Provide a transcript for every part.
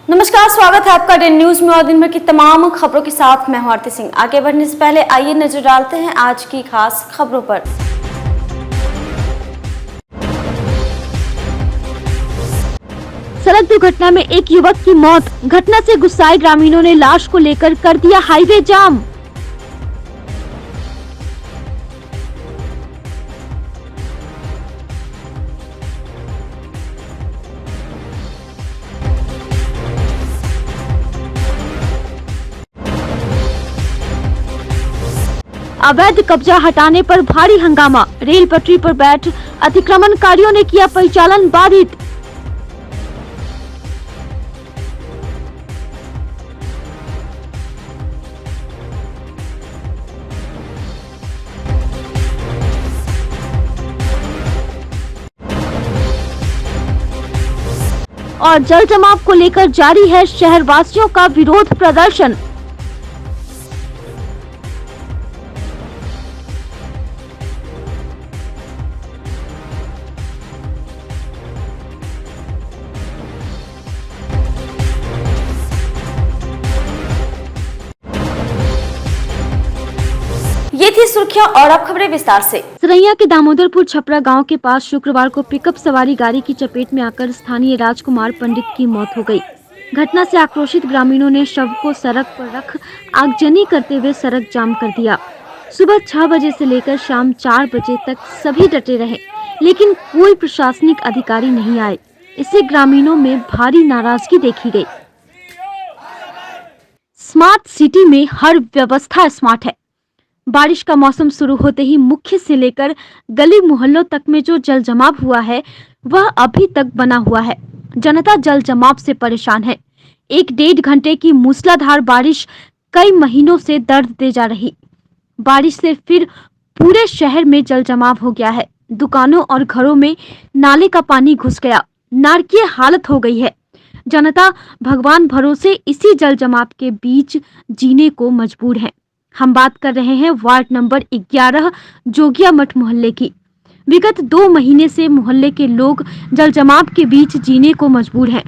नमस्कार, स्वागत है आपका डे न्यूज में और दिन भर की तमाम खबरों के साथ मैं हूं आरती सिंह। आगे बढ़ने से पहले आइए नजर डालते हैं आज की खास खबरों पर। सड़क दुर्घटना में एक युवक की मौत। घटना से गुस्साए ग्रामीणों ने लाश को लेकर कर दिया हाईवे जाम। अवैध कब्जा हटाने पर भारी हंगामा। रेल पटरी पर बैठ अतिक्रमणकारियों ने किया परिचालन बाधित। और जल जमाव को लेकर जारी है शहरवासियों का विरोध प्रदर्शन। ये थी सुर्खियां और अब खबरें विस्तार से। सरैया के दामोदरपुर छपरा गांव के पास शुक्रवार को पिकअप सवारी गाड़ी की चपेट में आकर स्थानीय राजकुमार पंडित की मौत हो गई। घटना से आक्रोशित ग्रामीणों ने शव को सड़क पर रख आगजनी करते हुए सड़क जाम कर दिया। सुबह 6 बजे से लेकर शाम 4 बजे तक सभी डटे रहे, लेकिन कोई प्रशासनिक अधिकारी नहीं आए। इससे ग्रामीणों में भारी नाराजगी देखी गई। स्मार्ट सिटी में हर व्यवस्था स्मार्ट है। बारिश का मौसम शुरू होते ही मुख्य से लेकर गली मोहल्लों तक में जो जल जमाव हुआ है वह अभी तक बना हुआ है। जनता जल जमाव से परेशान है। 1-1.5 घंटे की मूसलाधार बारिश कई महीनों से दर्द दे जा रही बारिश से फिर पूरे शहर में जल जमाव हो गया है। दुकानों और घरों में नाले का पानी घुस गया, नारकीय हालत हो गई है। जनता भगवान भरोसे इसी जल जमाव के बीच जीने को मजबूर है। हम बात कर रहे हैं वार्ड नंबर 11 जोगिया मठ मोहल्ले की। विगत 2 महीने से मोहल्ले के लोग जल जमाव के बीच जीने को मजबूर हैं।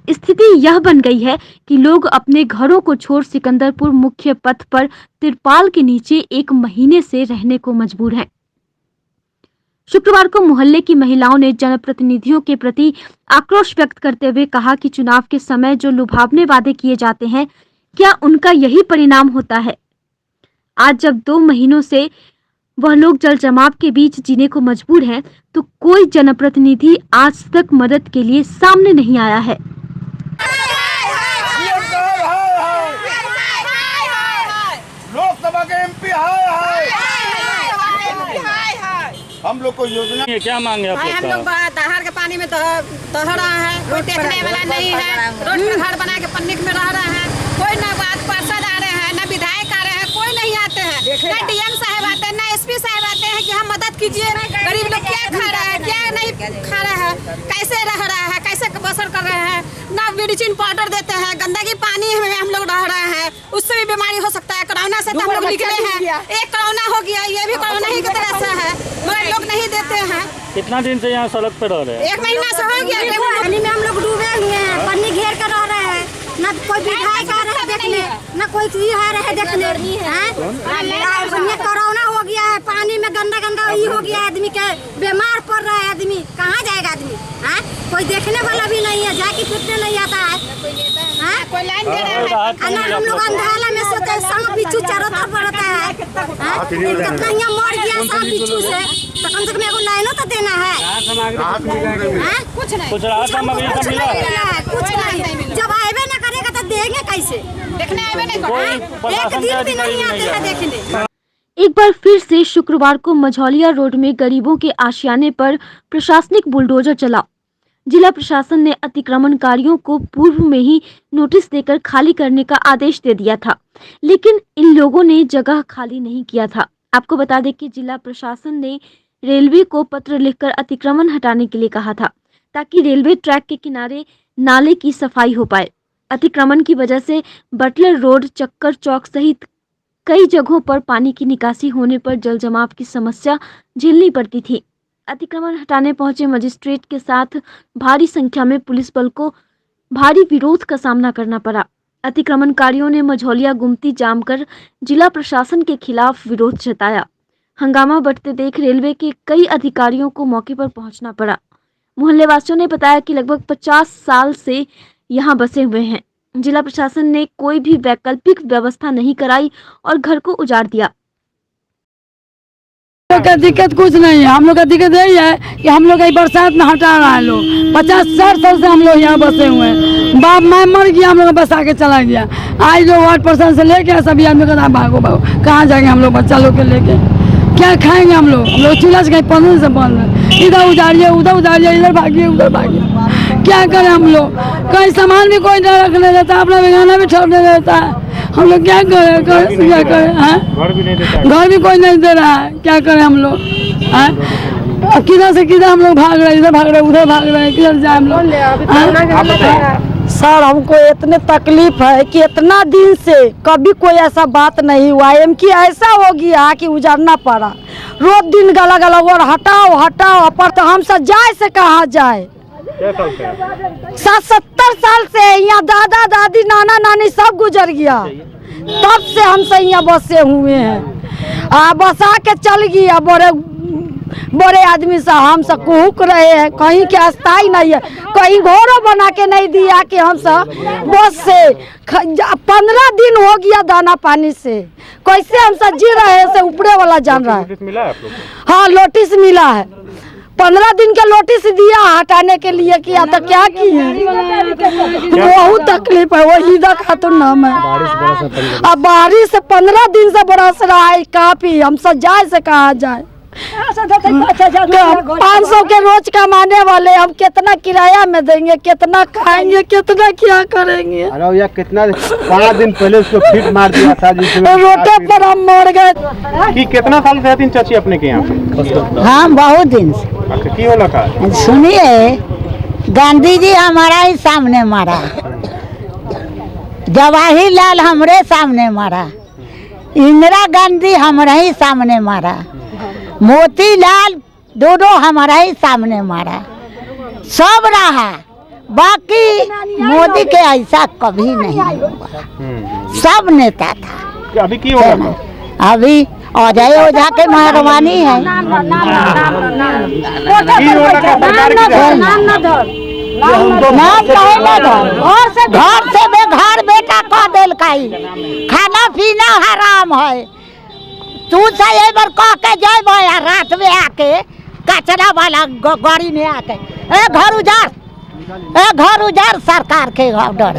स्थिति यह बन गई है कि लोग अपने घरों को छोड़ सिकंदरपुर मुख्य पथ पर तिरपाल के नीचे 1 महीने से रहने को मजबूर हैं। शुक्रवार को मोहल्ले की महिलाओं ने जनप्रतिनिधियों के प्रति आक्रोश व्यक्त करते हुए कहा कि चुनाव के समय जो लुभावने वादे किए जाते हैं, क्या उनका यही परिणाम होता है? आज जब 2 महीनों से वह लोग जल जमाव के बीच जीने को मजबूर हैं, तो कोई जनप्रतिनिधि आज तक मदद के लिए सामने नहीं आया है। लोकसभा के एमपी हम लोग को योजना क्या मांगे आप लोग? हम लोग दहाड़ के पानी में तह रहा है, कोई देखने वाला नहीं है। रोड पर घर बना के पन्नी में रह रहे हैं। कोई ना बात पार्षद आ रहे हैं, ना विधायक आ रहे हैं, कोई नहीं आते हैं। ना डीएम साहब आते हैं, ना एसपी साहब आते हैं कि हम मदद कीजिए। गरीब लोग क्या खा रहा है, क्या नहीं खा रहा है, कैसे रह रहा है, कैसे बसर कर रहे हैं। ना ब्लीचिंग पाउडर देते हैं, गंदगी पानी में हम लोग रह रहे हैं, उससे भी बीमारी हो सकता है। कोरोना से तो हम लोग निकले हैं। एक कोरोना हो गया, ये भी कोरोना ही की तरह से है, मगर लोग नहीं देते हैं। कितना दिन से यहाँ सड़क पे रह रहे हैं? 1 महीना से हो गया। पानी में हम लोग डूबे हुए हैं, पानी घेर कर रह रहे हैं। न कोई विधायक आ रहा है देखने, न कोई चीज आ रहा है देखने। ये कोरोना हो गया है, पानी में गंदा गंदा ये हो गया, आदमी के बीमार पड़ रहा है। आदमी कहाँ जाएगा आदमी? कोई देखने वाला भी नहीं है, जाके पूछने नहीं आता है। कोई लाइन दे रहा है। हम लोग अंधारा में सोते सांप बिच्छू चारों तरफ पड़ता है। कितना यहाँ मर गया सांप बिच्छू से, तो कम से कम एगो लाइनों तो देना है। कुछ नहीं, कुछ नहीं। जब आएबे न करेगा तो देंगे कैसे? देखने आए नहीं को। एक दिन भी नहीं आते हैं देखने। एक बार फिर से शुक्रवार को मझौलिया रोड में गरीबों के आशियाने पर प्रशासनिक बुलडोजर चला। जिला प्रशासन ने अतिक्रमणकारियों को पूर्व में ही नोटिस देकर खाली करने का आदेश दे दिया था, लेकिन इन लोगों ने जगह खाली नहीं किया था। आपको बता दें कि जिला प्रशासन ने रेलवे को पत्र लिखकर अतिक्रमण हटाने के लिए कहा था, ताकि रेलवे ट्रैक के किनारे नाले की सफाई हो पाए। अतिक्रमण की वजह से बटलर रोड, चक्कर चौक सहित कई जगहों पर पानी की निकासी होने पर जल जमाव की समस्या झेलनी पड़ती थी। अतिक्रमण हटाने पहुंचे मजिस्ट्रेट के साथ भारी संख्या में पुलिस बल को भारी विरोध का सामना करना पड़ा। अतिक्रमणकारियों ने मझौलिया गुमती जाम कर जिला प्रशासन के खिलाफ विरोध जताया। हंगामा बढ़ते देख रेलवे के कई अधिकारियों को मौके पर पहुंचना पड़ा। मोहल्ले वासियों ने बताया कि लगभग 50 साल से यहां बसे हुए हैं। जिला प्रशासन ने कोई भी वैकल्पिक व्यवस्था नहीं कराई और घर को उजाड़ दिया। हम लोग का दिक्कत कुछ नहीं है। हम लोग का दिक्कत यही है कि हम लोग बरसात में हटा रहा है लोग। 50-60 साल से हम लोग यहाँ बसे हुए हैं। बाप मैं मर गया, हम लोग बसा के चला गया। आज जो वार्ड पर्सन से लेके सभी आदमी कहता भागो भागो, कहाँ जाएंगे हम लोग बच्चा लोग के लेके, क्या खाएंगे हम लोग चूल्हा से कहीं 15 से बंद है। इधर उजाड़िए उधर उजाड़िए, इधर भागिए उधर भागिए, क्या करें हम लोग। कहीं सामान भी कोई नहीं रखने देता, अपना बेगाना भी ठहरने देता है। हम लोग क्या करें, क्या करें, घर भी कोई नहीं दे रहा है, क्या करें हम लोग। किधर से किधर हम लोग भाग रहे हैं, इधर भाग रहे हैं उधर भाग रहे हैं, किधर जाए हम लोग। सर हमको इतने तकलीफ है कि इतना दिन से कभी कोई ऐसा बात नहीं हुआ है कि ऐसा हो गया कि उजाड़ना पड़ा। रोज दिन गला गला और हटाओ हटाओ पर तो हम सब जाए से कहाँ जाए। 70 साल से यहाँ दादा दादी नाना नानी सब गुजर गया, तब से हम सब यहाँ बसे हुए हैं। बसा के चल गया बड़े आदमी से हम सब कुहक रहे हैं। कहीं के अस्थाई नहीं है, कहीं घोड़ों बना के नहीं दिया कि हम सब बस से 15 दिन हो गया दाना पानी से। कैसे हम सब जी रहे हैं से ऊपरे वाला जान रहा है। हाँ नोटिस मिला है, 15 दिन का नोटिस दिया हटाने के लिए किया तो क्या किए। बहुत तकलीफ है। वो ईदा खातून नाम है। अब बारिश 15 दिन से बरस रहा है काफी, हम सब जाए से कहाँ जाए। 500 के रोज कमाने वाले हम कितना किराया में देंगे, कितना खाएंगे, कितना क्या करेंगे। अरे यार कितना 5 दिन पहले उसको फिट मार दिया था रोटे पर हम मर गए। कि कितना साल से रहती चाची अपने के यहाँ पे? हाँ बहुत दिन से। अच्छा की होला का? सुनिए, गांधी जी हमारा ही सामने मारा, जवाहरलाल हमरे सामने मारा, इंदिरा गांधी हमारा ही सामने मारा, मोतीलाल दोनों हमारा ही सामने मारा, सब रहा। बाकी मोदी के ऐसा कभी नहीं हुआ, सब नेता था। अभी की होला? अभी अजय ओझा के मेहरबानी है। घर से बेघर बेटा कह दिल खाना पीना हराम है। तू से एक बार कह के जब रात में आके कचरा वाला गाड़ी में आके घर उजाड़ सरकार के ऑर्डर।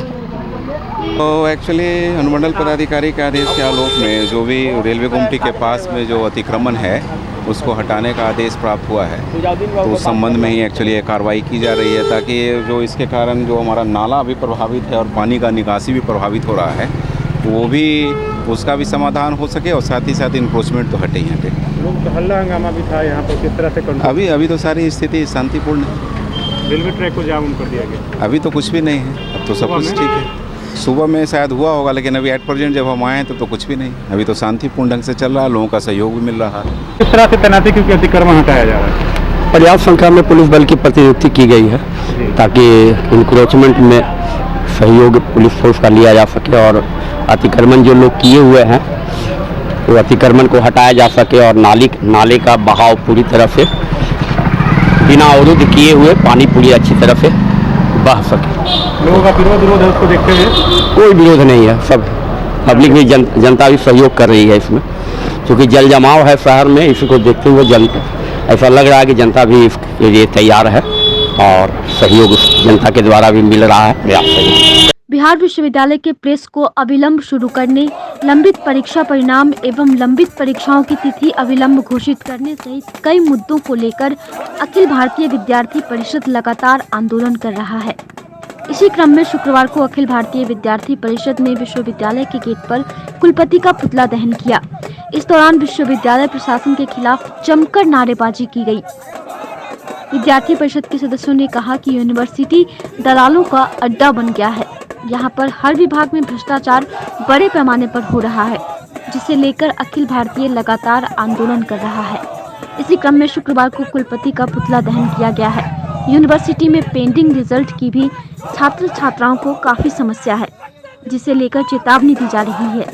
तो एक्चुअली अनुमंडल पदाधिकारी के आदेश के आलोक में जो भी रेलवे गुमटी के पास में जो अतिक्रमण है उसको हटाने का आदेश प्राप्त हुआ है, तो उस संबंध में ही एक्चुअली ये कार्रवाई की जा रही है ताकि जो इसके कारण जो हमारा नाला भी प्रभावित है और पानी का निकासी भी प्रभावित हो रहा है वो भी उसका भी समाधान हो सके और साथ ही साथ इंक्रोचमेंट तो हटे यहाँ पे। लोग तो हल्ला हंगामा भी था यहाँ पर, किस तरह से कंट्रोल? अभी तो सारी स्थिति शांतिपूर्ण है। रेलवे ट्रैक को जाम कर दिया गया? अभी तो कुछ भी नहीं है, अब तो सब कुछ ठीक है। सुबह में शायद हुआ होगा लेकिन अभी एट प्रेजेंट जब हम आए हैं तो कुछ भी नहीं, अभी तो शांतिपूर्ण ढंग से चल रहा है, लोगों का सहयोग भी मिल रहा है। किस तरह से तैनाती क्योंकि अतिक्रमण हटाया जा रहा है? पर्याप्त संख्या में पुलिस बल की प्रतिनियुक्ति की गई है ताकि इंक्रोचमेंट में सहयोग पुलिस फोर्स का लिया जा सके और अतिक्रमण जो लोग किए हुए हैं वो अतिक्रमण को हटाया जा सके और नाले का बहाव पूरी तरह से बिना अवरुद्ध किए हुए पानी पूरी अच्छी तरह से बह सके। लोगों का विरोध है उसको देखते हुए? कोई विरोध नहीं है, सब पब्लिक भी जनता भी सहयोग कर रही है इसमें, क्योंकि जल जमाव है शहर में, इसको देखते हुए ऐसा लग रहा है कि जनता भी इसके लिए तैयार है और सहयोग जनता के द्वारा भी मिल रहा है पर्याप्त सहयोग। बिहार विश्वविद्यालय के प्रेस को अविलंब शुरू करने, लंबित परीक्षा परिणाम एवं लंबित परीक्षाओं की तिथि अविलंब घोषित करने सहित कई मुद्दों को लेकर अखिल भारतीय विद्यार्थी परिषद लगातार आंदोलन कर रहा है। इसी क्रम में शुक्रवार को अखिल भारतीय विद्यार्थी परिषद ने विश्वविद्यालय के गेट पर कुलपति का पुतला दहन किया। इस दौरान विश्वविद्यालय प्रशासन के खिलाफ जमकर नारेबाजी की गई। विद्यार्थी परिषद के सदस्यों ने कहा कि यूनिवर्सिटी दलालों का अड्डा बन गया है। यहाँ पर हर विभाग में भ्रष्टाचार बड़े पैमाने पर हो रहा है, जिसे लेकर अखिल भारतीय लगातार आंदोलन कर रहा है। इसी क्रम में शुक्रवार को कुलपति का पुतला दहन किया गया है। यूनिवर्सिटी में पेंडिंग रिजल्ट की भी छात्र छात्राओं को काफी समस्या है, जिसे लेकर चेतावनी दी जा रही है।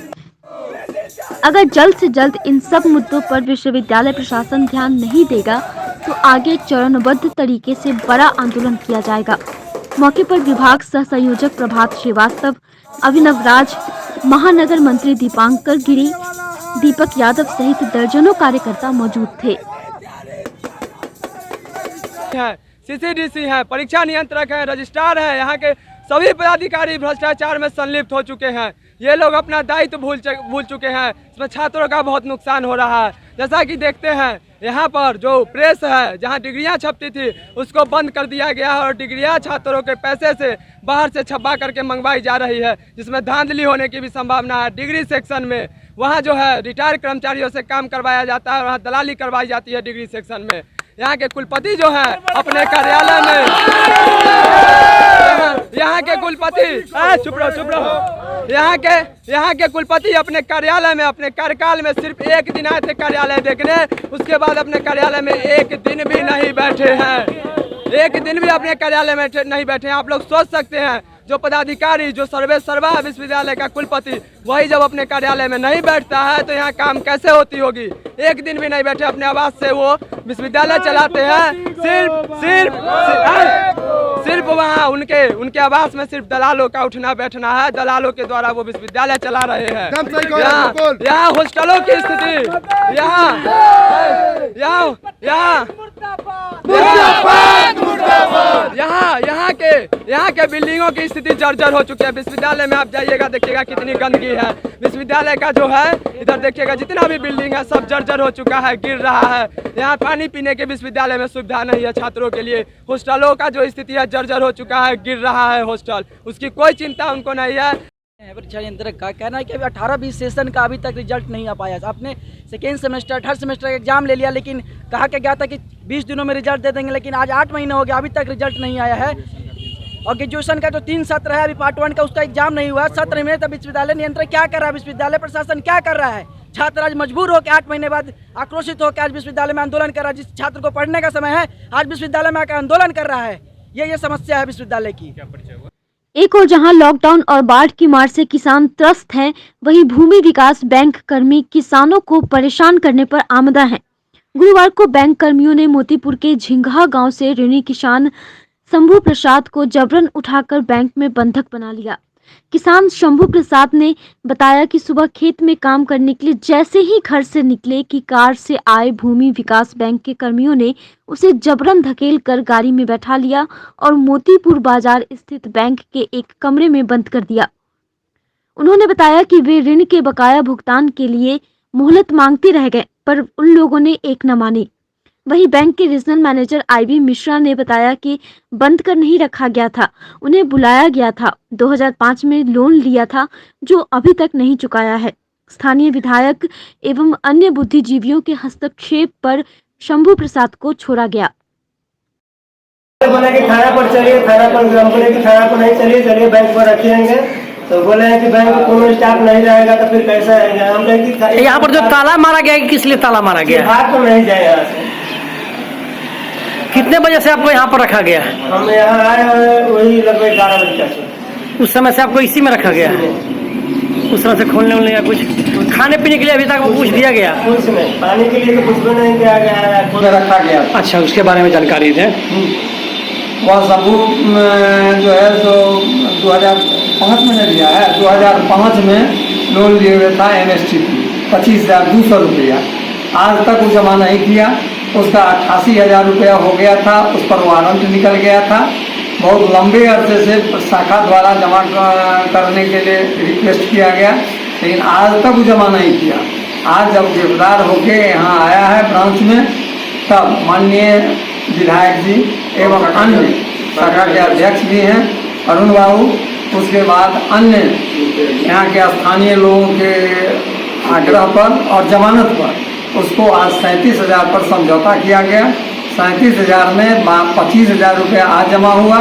अगर जल्द से जल्द इन सब मुद्दों पर विश्वविद्यालय प्रशासन ध्यान नहीं देगा तो आगे चरणबद्ध तरीके से बड़ा आंदोलन किया जाएगा। मौके पर विभाग सह संयोजक प्रभात श्रीवास्तव, अभिनव राज, महानगर मंत्री दीपांकर गिरी, दीपक यादव सहित दर्जनों कार्यकर्ता मौजूद थे। CCDC है, परीक्षा नियंत्रक है, रजिस्ट्रार है, यहाँ के सभी पदाधिकारी भ्रष्टाचार में संलिप्त हो चुके हैं। ये लोग अपना दायित्व भूल चुके हैं। इसमें छात्रों का बहुत नुकसान हो रहा है। जैसा कि देखते हैं यहाँ पर जो प्रेस है, जहाँ डिग्रियाँ छपती थी उसको बंद कर दिया गया है और डिग्रियाँ छात्रों के पैसे से बाहर से छपा करके मंगवाई जा रही है, जिसमें धांधली होने की भी संभावना है। डिग्री सेक्शन में वहाँ जो है रिटायर्ड कर्मचारियों से काम करवाया जाता है, वहाँ दलाली करवाई जाती है डिग्री सेक्शन में। यहाँ के कुलपति जो है अपने कार्यालय में, यहाँ के कुलपति चुप रहो, यहाँ के कुलपति अपने कार्यालय में, अपने कार्यकाल में सिर्फ एक दिन आए थे कार्यालय देखने, उसके बाद अपने कार्यालय में एक दिन भी नहीं बैठे हैं। एक दिन भी अपने कार्यालय में नहीं बैठे हैं। आप लोग सोच सकते हैं, जो पदाधिकारी, जो सर्वे सर्वा विश्वविद्यालय का कुलपति, वही जब अपने कार्यालय में नहीं बैठता है तो यहाँ काम कैसे होती होगी। एक दिन भी नहीं बैठे, अपने आवास से वो विश्वविद्यालय चलाते हैं। सिर्फ वहाँ उनके आवास में सिर्फ दलालों का उठना बैठना है। दलालों के द्वारा वो विश्वविद्यालय चला रहे हैं। यहाँ हॉस्टलों की स्थिति, यहाँ के बिल्डिंगों की स्थिति जर्जर हो चुकी है। विश्वविद्यालय में आप जाइएगा, देखिएगा कितनी गंदगी है। विश्वविद्यालय का जो है इधर देखिएगा, जितना भी बिल्डिंग है सब जर्जर हो चुका है, गिर रहा है। यहाँ पानी पीने के विश्वविद्यालय में सुविधा नहीं है छात्रों के लिए। हॉस्टलों का जो स्थिति है जर्जर हो चुका है, गिर रहा है हॉस्टल, उसकी कोई चिंता उनको नहीं है। परीक्षा नियंत्रक का कहना है कि अभी 18-20 सेशन का अभी तक रिजल्ट नहीं आ पाया। आपने सेकेंड सेमेस्टर, थर्ड सेमेस्टर का एग्जाम ले लिया, लेकिन कहा गया था कि 20 दिनों में रिजल्ट दे देंगे, लेकिन आज 8 महीने हो गया, अभी तक रिजल्ट नहीं आया है। और ग्रेजुएशन का जो 3 सत्र है, अभी पार्ट 1 का उसका एग्जाम नहीं हुआ। सत्र में तब विश्वविद्यालय नियंत्रक क्या कर रहा है, विश्वविद्यालय प्रशासन क्या कर रहा है? छात्र आज मजबूर होकर 8 महीने बाद आक्रोशित होकर आज विश्वविद्यालय में आंदोलन कर रहा है। जिस छात्र को पढ़ने का समय है, आज विश्वविद्यालय में आकर आंदोलन कर रहा है। ये समस्या है विश्वविद्यालय की। एक और जहां लॉकडाउन और बाढ़ की मार से किसान त्रस्त हैं, वहीं भूमि विकास बैंक कर्मी किसानों को परेशान करने पर आमदा हैं। गुरुवार को बैंक कर्मियों ने मोतीपुर के झिंगहा गांव से ऋणी किसान शंभू प्रसाद को जबरन उठाकर बैंक में बंधक बना लिया। किसान शंभू प्रसाद ने बताया कि सुबह खेत में काम करने के लिए जैसे ही घर से निकले कि कार से आए भूमि विकास बैंक के कर्मियों ने उसे जबरन धकेल कर गाड़ी में बैठा लिया और मोतीपुर बाजार स्थित बैंक के एक कमरे में बंद कर दिया। उन्होंने बताया कि वे ऋण के बकाया भुगतान के लिए मोहलत मांगते रह गए, पर उन लोगों ने एक न मानी। वहीं बैंक के रीजनल मैनेजर IB मिश्रा ने बताया कि बंद कर नहीं रखा गया था, उन्हें बुलाया गया था। 2005 में लोन लिया था जो अभी तक नहीं चुकाया है। स्थानीय विधायक एवं अन्य बुद्धिजीवियों के हस्तक्षेप पर शंभू प्रसाद को छोड़ा गया। बोले कि थाना पर चलिए, थाना पर बोले कि थाना पर नहीं चलिए बैंक पर रखेंगे। तो बोले हैं कि बैंक में कोई स्टाफ नहीं रहेगा तो फिर कैसे आएंगे। हम कहें कि यहाँ पर जो ताला मारा गया है, किस लिए ताला मारा गया है? बात तो नहीं जाए यहाँ से। कितने बजे से आपको यहाँ पर रखा गया है? हम यहाँ आए हैं वही लगभग 11 बजे से। उस समय से आपको इसी में रखा गया है? उस समय से खोलने वोलने या कुछ खाने पीने के लिए अभी तक वो पूछ दिया गया? कुछ नहीं, पानी के लिए तो कुछ भी नहीं किया गया है, खुद रखा गया। अच्छा, उसके बारे में जानकारी है। वह शंभू जो है तो 2005 में लिया है। 2005 में लोन लिए हुए था MST 25,200 रुपया। आज तक वो जमा नहीं किया। उसका 88,000 रुपया हो गया था, उस पर वारंट निकल गया था। बहुत लंबे अरसे से शाखा द्वारा जमा करने के लिए रिक्वेस्ट किया गया, लेकिन आज तक वो जमा नहीं किया। आज जब गिरफ्तार होके यहाँ आया है ब्रांच में, तब माननीय विधायक जी एवं अन्य शाखा के अध्यक्ष भी हैं अरुण बाबू, उसके बाद अन्य यहाँ के स्थानीय लोगों के आग्रह पर और जमानत पर उसको आज 37,000 पर समझौता किया गया। 37,000 में 25,000 रुपया आज जमा हुआ।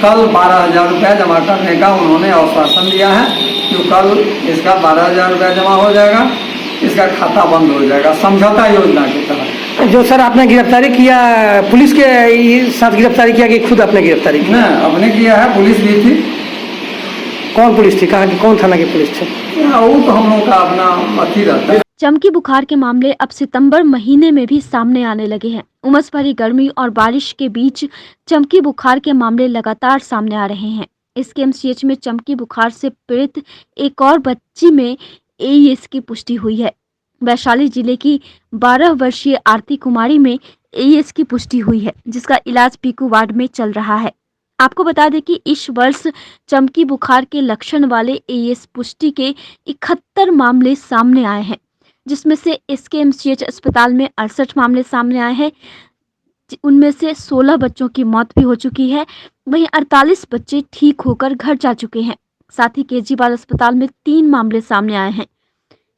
कल 12,000 रुपया जमा करने का उन्होंने आश्वासन दिया है कि कल इसका 12,000 रुपया जमा हो जाएगा, इसका खाता बंद हो जाएगा समझौता योजना की तरह। जो सर आपने गिरफ्तारी किया, पुलिस के साथ गिरफ्तारी किया कि खुद आपने गिरफ्तारी किया? ना, अपने किया है, पुलिस भी थी। कौन पुलिस थी? कहाँ की, कौन थाना की पुलिस थी? वो तो हम लोग का अपना अथी रहता है। चमकी बुखार के मामले अब सितंबर महीने में भी सामने आने लगे हैं। उमस भरी गर्मी और बारिश के बीच चमकी बुखार के मामले लगातार सामने आ रहे हैं। एसकेएमसीएच में चमकी बुखार से पीड़ित एक और बच्ची में एईएस की पुष्टि हुई है। वैशाली जिले की 12 वर्षीय आरती कुमारी में एईएस की पुष्टि हुई है, जिसका इलाज पीकू वार्ड में चल रहा है। आपको बता दें कि इस वर्ष चमकी बुखार के लक्षण वाले एईएस पुष्टि के 71 मामले सामने आए हैं, जिसमें से एसकेएमसीएच अस्पताल में 68 मामले सामने आए हैं। उनमें से 16 बच्चों की मौत भी हो चुकी है। वहीं 48 बच्चे ठीक होकर घर जा चुके हैं। साथ ही केजरीवाल अस्पताल में 3 मामले सामने आए हैं।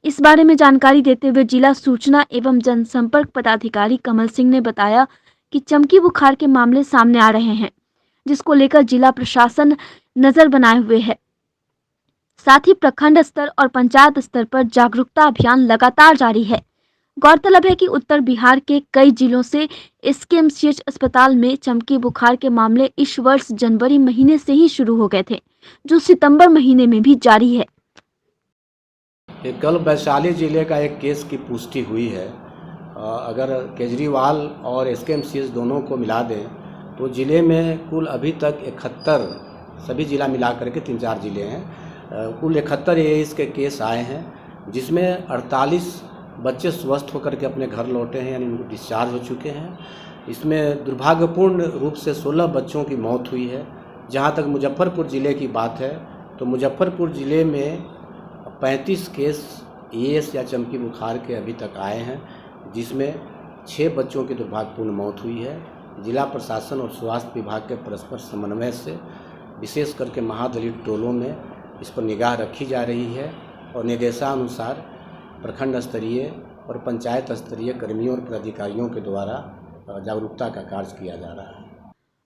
इस बारे में जानकारी देते हुए जिला सूचना एवं जनसंपर्क पदाधिकारी कमल सिंह ने बताया कि चमकी बुखार के मामले सामने आ रहे हैं, जिसको लेकर जिला प्रशासन नजर बनाए हुए है। साथ ही प्रखंड स्तर और पंचायत स्तर पर जागरूकता अभियान लगातार जारी है। गौरतलब है कि उत्तर बिहार के कई जिलों से एसकेएमसीएच अस्पताल में चमकी बुखार के मामले इस वर्ष जनवरी महीने से ही शुरू हो गए थे, जो सितंबर महीने में भी जारी है। कल वैशाली जिले का एक केस की पुष्टि हुई है। अगर केजरीवाल और एसकेएमसीएच दोनों को मिला दें तो जिले में कुल अभी तक 71, सभी जिला मिला करके 3-4 जिले हैं, कुल 71 एईएस के केस आए हैं, जिसमें 48 बच्चे स्वस्थ होकर के अपने घर लौटे हैं, यानी उनको डिस्चार्ज हो चुके हैं। इसमें दुर्भाग्यपूर्ण रूप से 16 बच्चों की मौत हुई है। जहां तक मुजफ्फरपुर ज़िले की बात है तो मुजफ्फरपुर ज़िले में 35 केस एईएस या चमकी बुखार के अभी तक आए हैं, जिसमें 6 बच्चों की दुर्भाग्यपूर्ण मौत हुई है। जिला प्रशासन और स्वास्थ्य विभाग के परस्पर समन्वय से विशेष करके महादलित टोलों में इस पर निगाह रखी जा रही है और निर्देशानुसार प्रखंड स्तरीय और पंचायत स्तरीय कर्मियों और पदाधिकारियों के द्वारा जागरूकता का कार्य किया जा रहा है।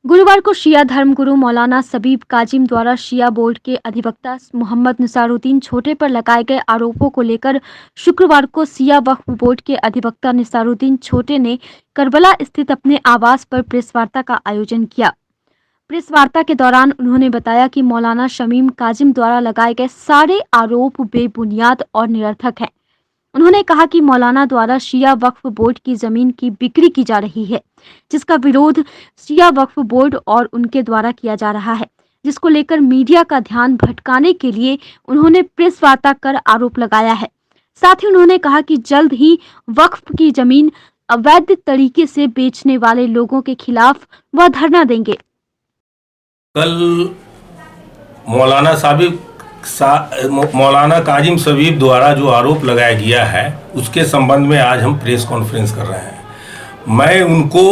गुरुवार को शिया धर्मगुरु मौलाना सबीब काजिम द्वारा शिया बोर्ड के अधिवक्ता मोहम्मद निसारुद्दीन छोटे पर लगाए गए आरोपों को लेकर शुक्रवार को शिया वक्फ बोर्ड के अधिवक्ता निसारुद्दीन छोटे ने करबला स्थित अपने आवास पर प्रेस वार्ता का आयोजन किया। प्रेस वार्ता के दौरान उन्होंने बताया कि मौलाना शमीम काजिम द्वारा लगाए गए सारे आरोप बेबुनियाद और निरर्थक हैं। उन्होंने कहा कि मौलाना द्वारा शिया वक्फ बोर्ड की जमीन की बिक्री की जा रही है, जिसका विरोध शिया वक्फ बोर्ड और उनके द्वारा किया जा रहा है, जिसको लेकर मीडिया का ध्यान भटकाने के लिए उन्होंने प्रेस वार्ता कर आरोप लगाया है। साथ ही उन्होंने कहा कि जल्द ही वक्फ की जमीन अवैध तरीके से बेचने वाले लोगों के खिलाफ वह धरना देंगे। कल मौलाना काजिम सबीब द्वारा जो आरोप लगाया गया है उसके संबंध में आज हम प्रेस कॉन्फ्रेंस कर रहे हैं। मैं उनको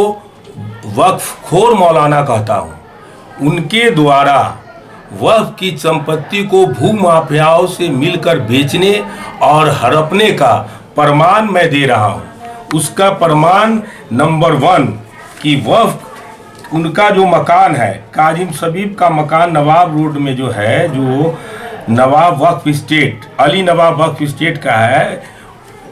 वक्फ खोर मौलाना कहता हूं। उनके द्वारा वक्फ की संपत्ति को भूमाफियाओं से मिलकर बेचने और हड़पने का प्रमाण मैं दे रहा हूं। उसका प्रमाण नंबर 1 कि वक्फ उनका जो मकान है, काजिम सबीब का मकान नवाब रोड में जो है, जो नवाब वक्फ स्टेट, अली नवाब वक्फ स्टेट का है,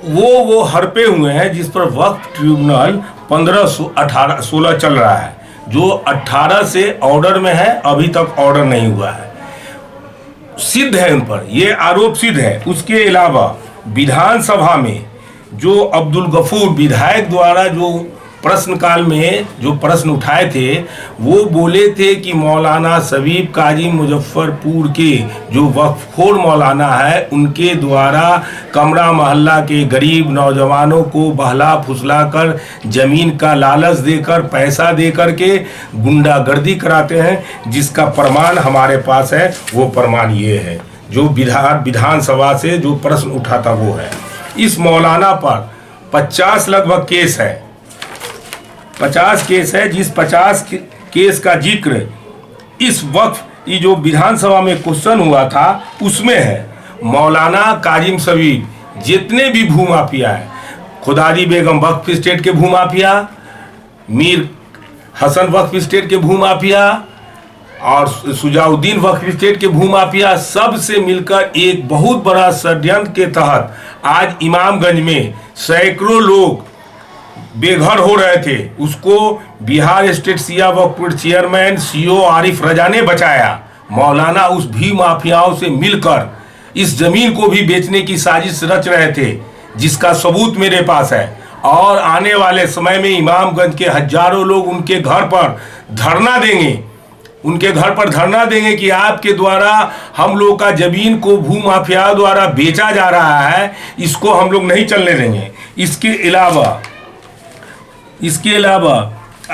वो हड़पे हुए हैं, जिस पर वक्फ ट्रिब्यूनल 15-16 चल रहा है, जो 18 से ऑर्डर में है, अभी तक ऑर्डर नहीं हुआ है। सिद्ध है उन पर, ये आरोप सिद्ध है। उसके अलावा विधानसभा में जो अब्दुल गफूर विधायक द्वारा जो प्रश्नकाल में जो प्रश्न उठाए थे, वो बोले थे कि मौलाना सबीब काजिम मुजफ्फरपुर के जो वक्फखोर मौलाना है, उनके द्वारा कमरा मोहल्ला के गरीब नौजवानों को बहला फुसला कर जमीन का लालच देकर, पैसा देकर के गुंडागर्दी कराते हैं, जिसका प्रमाण हमारे पास है। वो प्रमाण ये है जो विधानसभा से जो प्रश्न उठा था वो है। इस मौलाना पर 50 लगभग केस है, 50 केस है, जिस 50 केस का जिक्र इस वक्त ये जो विधानसभा में क्वेश्चन हुआ था उसमें है। मौलाना काजिम सबीब जितने भी भूमाफिया है, खुदारी बेगम वक्फ स्टेट के भूमाफिया, मीर हसन वक्फ स्टेट के भूमाफिया और सुजाउद्दीन वक्फ स्टेट के भूमाफिया, सब से मिलकर एक बहुत बड़ा षड्यंत्र के तहत आज इमामगंज में सैकड़ों लोग बेघर हो रहे थे उसको Bihar state Shia Waqf board chairman CO Arif रजा ने बचाया। मौलाना उस भी माफियाओं से मिलकर इस जमीन को भी बेचने की साजिश रच रहे थे, जिसका सबूत मेरे पास है। और आने वाले समय में इमामगंज के हजारों लोग उनके घर पर धरना देंगे कि आपके द्वारा हम लोग का जमीन को भूमाफिया द्वारा बेचा जा रहा है, इसको हम लोग नहीं चलने देंगे। इसके अलावा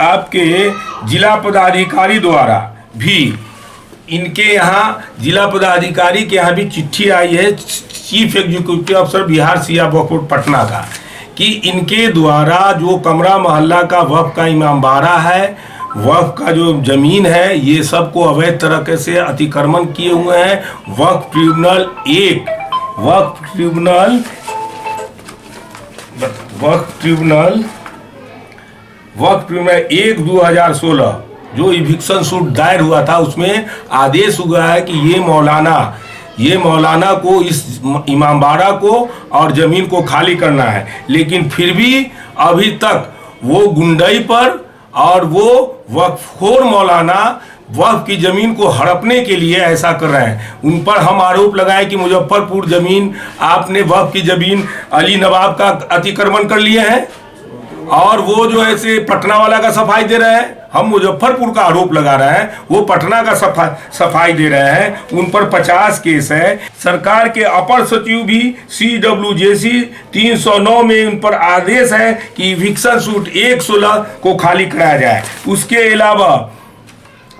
आपके जिला पदाधिकारी द्वारा भी इनके यहाँ जिला पदाधिकारी के यहाँ भी चिट्ठी आई है चीफ एग्जीक्यूटिव अफसर बिहार शिया वक्फ बोर्ड पटना का, कि इनके द्वारा जो कमरा मोहल्ला का वक्फ का इमामबाड़ा है, वक्फ का जो जमीन है, ये सबको अवैध तरीके से अतिक्रमण किए हुए हैं। वक्फ ट्रिब्यूनल 1/2016 जो इविक्शन सूट दायर हुआ था, उसमें आदेश हुआ है कि ये मौलाना को इस इमामबाड़ा को और ज़मीन को खाली करना है। लेकिन फिर भी अभी तक वो गुंडई पर और वो वक्फखोर मौलाना वक्फ की ज़मीन को हड़पने के लिए ऐसा कर रहे हैं। उन पर हम आरोप लगाए कि मुजफ्फरपुर ज़मीन आपने वक्फ की ज़मीन अली नवाब का अतिक्रमण कर लिए हैं, और वो जो ऐसे पटना वाला का सफाई दे रहे हैं। हम मुजफ्फरपुर का आरोप लगा रहे हैं, वो पटना का सफाई दे रहे हैं। उन पर 50 केस है। सरकार के अपर सचिव भी CWJC 309 में उन पर आदेश है कि इविक्शन सूट 1/16 को खाली कराया जाए। उसके अलावा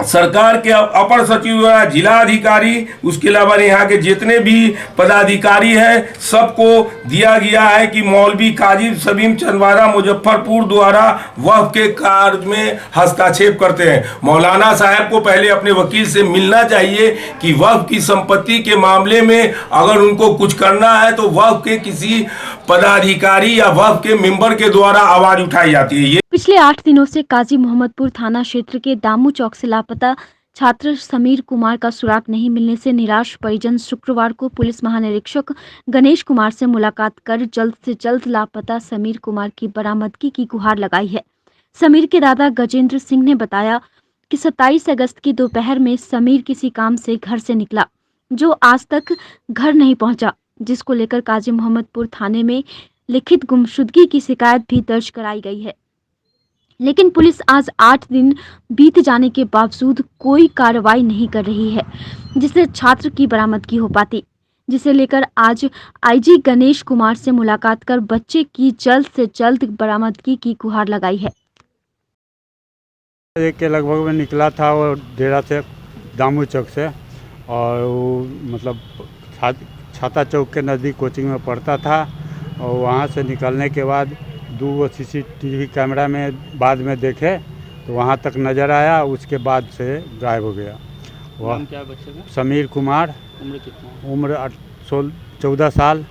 सरकार के अपर सचिव द्वारा जिलाधिकारी, उसके अलावा यहाँ के जितने भी पदाधिकारी हैं, सबको दिया गया है कि मौलवी काजी सलीम चंदवारा मुजफ्फरपुर द्वारा वक्फ के कार्य में हस्तक्षेप करते हैं। मौलाना साहब को पहले अपने वकील से मिलना चाहिए कि वक्फ की संपत्ति के मामले में अगर उनको कुछ करना है तो वक्फ के किसी पदाधिकारी या वक्फ के मेंबर के द्वारा आवाज उठाई जाती है। पिछले 8 दिनों से काजी मोहम्मदपुर थाना क्षेत्र के दामू चौक से लापता छात्र समीर कुमार का सुराग नहीं मिलने से निराश परिजन शुक्रवार को पुलिस महानिरीक्षक गणेश कुमार से मुलाकात कर जल्द से जल्द लापता समीर कुमार की बरामदगी की गुहार लगाई है। समीर के दादा गजेंद्र सिंह ने बताया कि 27 अगस्त की दोपहर में समीर किसी काम से घर से निकला, जो आज तक घर नहीं पहुंचा, जिसको लेकर काजी मोहम्मदपुर थाने में लिखित गुमशुदगी की शिकायत भी दर्ज कराई गई है। लेकिन पुलिस आज 8 दिन बीत जाने के बावजूद कोई कार्रवाई नहीं कर रही है, जिससे छात्र की बरामदगी हो पाती, जिसे लेकर आज आईजी गणेश कुमार से मुलाकात कर बच्चे की जल्द से जल्द बरामदगी की गुहार लगाई है। 1 के लगभग में निकला था वो डेरा से दामू चौक से, और वो मतलब छाता चौक के नज़दीक कोचिंग में पढ़ता था, और वहाँ से निकलने के बाद 2 CCTV कैमरा में बाद में देखे तो वहाँ तक नज़र आया, उसके बाद से गायब हो गया। वह क्या बच्चे का? समीर कुमार। उम्र कितना? उम्र 14 साल।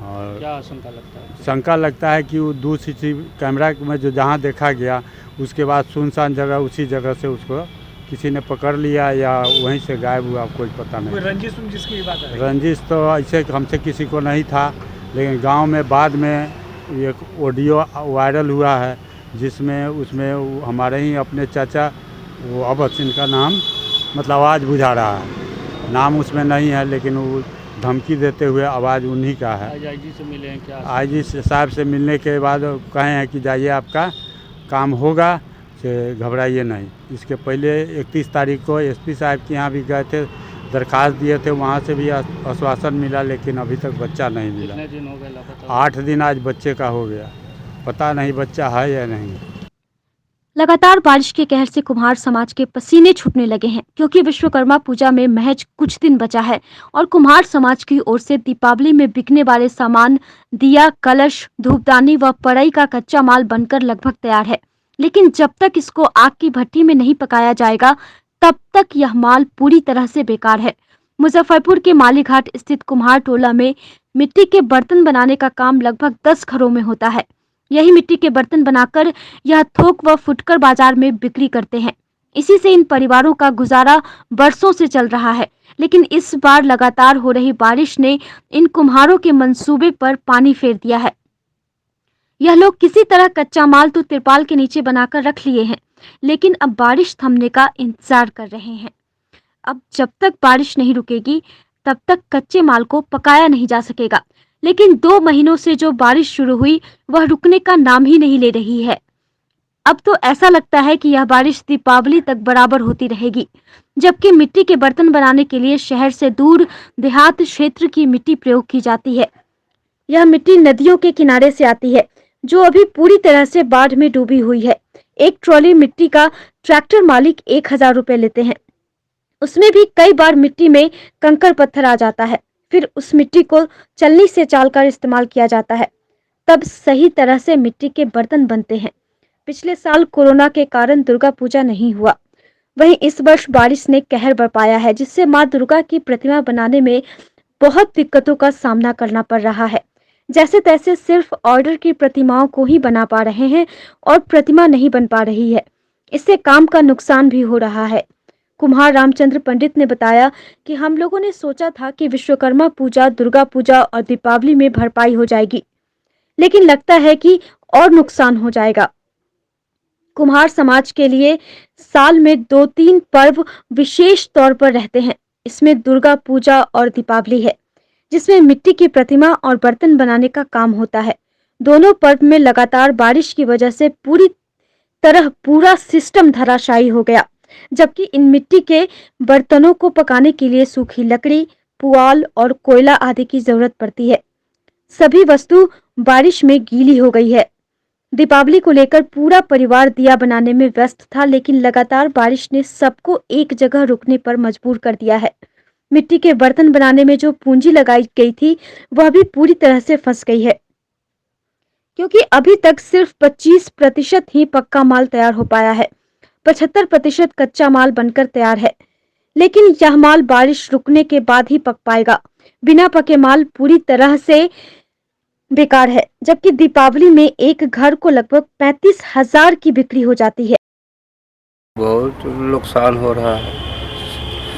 और क्या आशंका लगता है? शंका लगता है कि वो 2 CCTV कैमरा में जो जहाँ देखा गया, उसके बाद सुनसान जगह उसी जगह से उसको किसी ने पकड़ लिया या वहीं से गायब हुआ, कोई पता नहीं। रंजिश की बात है? रंजिश तो ऐसे हमसे किसी को नहीं था, लेकिन गांव में बाद में एक ऑडियो वायरल हुआ है, जिसमें उसमें हमारे ही अपने चाचा वो अवध इनका नाम मतलब आवाज़ बुझा रहा है, नाम उसमें नहीं है, लेकिन वो धमकी देते हुए आवाज़ उन्हीं का है। आईजी से मिले हैं क्या? आईजी साहब से मिलने के बाद कहे हैं कि जाइए आपका काम होगा, से घबराइए नहीं। इसके पहले 31 तारीख को SP साहब के यहाँ भी गए थे, दरखास्त दिए थे, वहाँ से भी आश्वासन मिला, लेकिन अभी तक बच्चा नहीं मिला। कितने दिन हो गए लापता? 8 दिन आज बच्चे का हो गया, पता नहीं बच्चा है या नहीं। लगातार बारिश के कहर से कुम्हार समाज के पसीने छूटने लगे हैं, क्योंकि विश्वकर्मा पूजा में महज कुछ दिन बचा है और कुम्हार समाज की ओर से दीपावली में बिकने वाले सामान दिया, कलश, धूपदानी व पड़ई का कच्चा माल बनकर लगभग तैयार है। लेकिन जब तक इसको आग की भट्टी में नहीं पकाया जाएगा, तब तक यह माल पूरी तरह से बेकार है। मुजफ्फरपुर के मालीघाट स्थित कुम्हार टोला में मिट्टी के बर्तन बनाने का काम लगभग 10 घरों में होता है। यही मिट्टी के बर्तन बनाकर यह थोक व फुटकर बाजार में बिक्री करते हैं। इसी से इन परिवारों का गुजारा बरसों से चल रहा है, लेकिन इस बार लगातार हो रही बारिश ने इन कुम्हारों के मंसूबे पर पानी फेर दिया है। यह लोग किसी तरह कच्चा माल तो तिरपाल के नीचे बनाकर रख लिए हैं, लेकिन अब बारिश थमने का इंतजार कर रहे हैं। अब जब तक बारिश नहीं रुकेगी तब तक कच्चे माल को पकाया नहीं जा सकेगा। लेकिन 2 महीनों से जो बारिश शुरू हुई वह रुकने का नाम ही नहीं ले रही है। अब तो ऐसा लगता है कि यह बारिश दीपावली तक बराबर होती रहेगी। जबकि मिट्टी के बर्तन बनाने के लिए शहर से दूर देहात क्षेत्र की मिट्टी प्रयोग की जाती है। यह मिट्टी नदियों के किनारे से आती है जो अभी पूरी तरह से बाढ़ में डूबी हुई है। एक ट्रॉली मिट्टी का ट्रैक्टर मालिक 1000 रुपए लेते हैं। उसमें भी कई बार मिट्टी में कंकड़ पत्थर आ जाता है। फिर उस मिट्टी को चलनी से चालकर इस्तेमाल किया जाता है, तब सही तरह से मिट्टी के बर्तन बनते हैं। पिछले साल कोरोना के कारण दुर्गा पूजा नहीं हुआ, वहीं इस वर्ष बारिश ने कहर बरपाया है, जिससे मां दुर्गा की प्रतिमा बनाने में बहुत दिक्कतों का सामना करना पड़ रहा है। जैसे तैसे सिर्फ ऑर्डर की प्रतिमाओं को ही बना पा रहे हैं और प्रतिमा नहीं बन पा रही है। इससे काम का नुकसान भी हो रहा है। कुम्हार रामचंद्र पंडित ने बताया कि हम लोगों ने सोचा था कि विश्वकर्मा पूजा, दुर्गा पूजा और दीपावली में भरपाई हो जाएगी, लेकिन लगता है कि और नुकसान हो जाएगा। कुम्हार समाज के लिए साल में 2-3 पर्व विशेष तौर पर रहते हैं। इसमें दुर्गा पूजा और दीपावली है, जिसमें मिट्टी की प्रतिमा और बर्तन बनाने का काम होता है। दोनों पर्व में लगातार बारिश की वजह से पूरी तरह पूरा सिस्टम धराशायी हो गया। जबकि इन मिट्टी के बर्तनों को पकाने के लिए सूखी लकड़ी, पुआल और कोयला आदि की जरूरत पड़ती है। सभी वस्तु बारिश में गीली हो गई है। दीपावली को लेकर पूरा परिवार दिया बनाने में व्यस्त था, लेकिन लगातार बारिश ने सबको एक जगह रुकने पर मजबूर कर दिया है। मिट्टी के बर्तन बनाने में जो पूंजी लगाई गई थी वह भी पूरी तरह से फंस गई है, क्योंकि अभी तक सिर्फ 25% ही पक्का माल तैयार हो पाया है। 75% कच्चा माल बनकर तैयार है, लेकिन यह माल बारिश रुकने के बाद ही पक पाएगा। बिना पके माल पूरी तरह से बेकार है। जबकि दीपावली में एक घर को लगभग 35,000 की बिक्री हो जाती है। बहुत नुकसान हो रहा है।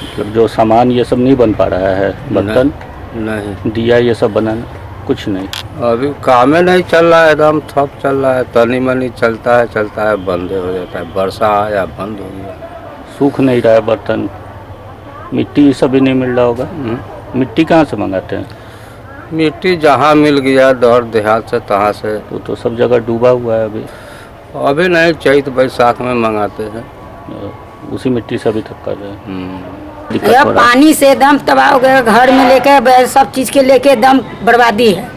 मतलब जो सामान ये सब नहीं बन पा रहा है, बर्तन नहीं, दिया ये सब बनाना कुछ नहीं। अभी काम ही नहीं चल रहा है, एकदम ठप चल रहा है। तनी मनी चलता है बंद हो जाता है। वर्षा आया बंद हो गया। सूख नहीं रहा है बर्तन, मिट्टी ये सब भी नहीं मिल रहा होगा। मिट्टी कहाँ से मंगाते हैं? मिट्टी जहाँ मिल गया दौर देहात से तहाँ से। तो सब जगह डूबा हुआ है अभी नहीं, चैत बैसाख में मंगाते हैं। उसी मिट्टी से अभी तक कर रहे हैं। पानी से एकदम तबाह हो गया। घर में लेके सब चीज के लेके एकदम बर्बादी है।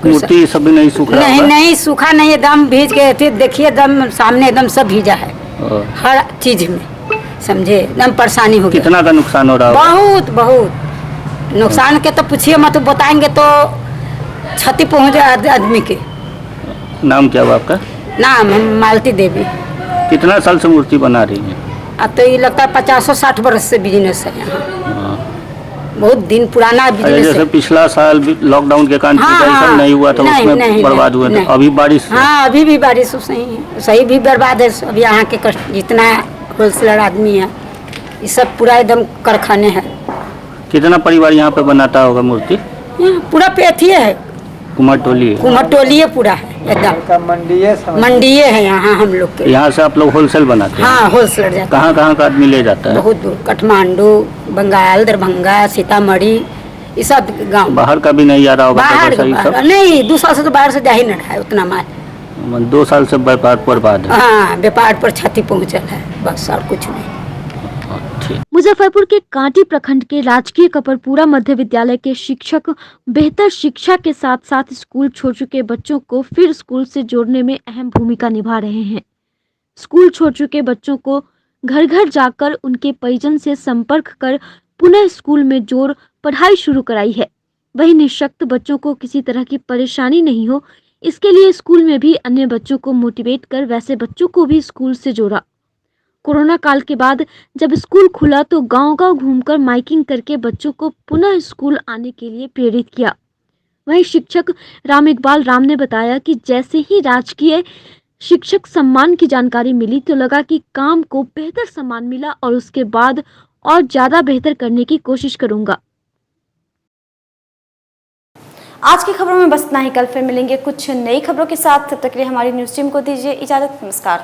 मूर्ति सब भी नहीं सूखा? नहीं सूखा नहीं, एकदम भीज गए थे। देखिए एकदम सामने एकदम सब भीजा है, हर चीज में, समझे, एकदम परेशानी हो गई। कितना का नुकसान हो रहा है? बहुत बहुत नुकसान के तो पूछिए मत, बताएंगे तो क्षति पहुंच जाए आदमी के। नाम क्या हुआ आपका? नाम मालती देवी। कितना साल से मूर्ति बना रही है? अब तो ये लगता है 50-60 वर्ष से बिजनेस है यहाँ। बहुत दिन पुराना बिजनेस है। जैसे पिछला साल लॉकडाउन के कारण नहीं हुआ था, उसमें बर्बाद हुआ था। अभी बारिश? हाँ, अभी भी बारिश सही है, सही भी बर्बाद है। अब यहाँ के जितना होलसेलर आदमी है ये सब पूरा एकदम कारखाने है। कितना परिवार यहाँ पे बनाता होगा मूर्ति? पूरा पेथिए है, कुमारटोली है पूरा है एकदम। मंडिये है यहाँ हम लोग के। यहाँ से आप लोग होलसेल बनाते हैं? हाँ, होलसेलर जाता है। कहाँ का आदमी ले जाता है? बहुत दूर, काठमांडू, बंगाल, दरभंगा, सीतामढ़ी, ये सब गाँव। बाहर का भी नहीं आ रहा होगा? बाहर नहीं, 2 साल से तो बाहर से जा ही नहीं रहा है उतना माल। 2 साल से व्यापार पर बर्बाद है। हाँ, व्यापार पर क्षति पहुँचल है, बस और कुछ नहीं। मुजफ्फरपुर के कांटी प्रखंड के राजकीय कपरपुरा मध्य विद्यालय के शिक्षक बेहतर शिक्षा के साथ साथ स्कूल छोड़ चुके बच्चों को फिर स्कूल से जोड़ने में अहम भूमिका निभा रहे हैं। स्कूल छोड़ चुके बच्चों को घर घर जाकर उनके परिजन से संपर्क कर पुनः स्कूल में जोड़ पढ़ाई शुरू कराई है। वहीं निःशक्त बच्चों को किसी तरह की परेशानी नहीं हो, इसके लिए स्कूल में भी अन्य बच्चों को मोटिवेट कर वैसे बच्चों को भी स्कूल से जोड़ा। कोरोना काल के बाद जब स्कूल खुला तो गांव-गांव घूमकर माइकिंग करके बच्चों को पुनः स्कूल आने के लिए प्रेरित किया। वहीं शिक्षक राम इकबाल राम ने बताया कि जैसे ही राजकीय शिक्षक सम्मान की जानकारी मिली तो लगा कि काम को बेहतर सम्मान मिला और उसके बाद और ज्यादा बेहतर करने की कोशिश करूंगा। आज की खबरों में बस इतना ही। कल फिर मिलेंगे कुछ नई खबरों के साथ। तब तक के लिए हमारी न्यूज़ टीम को दीजिए इजाजत। नमस्कार।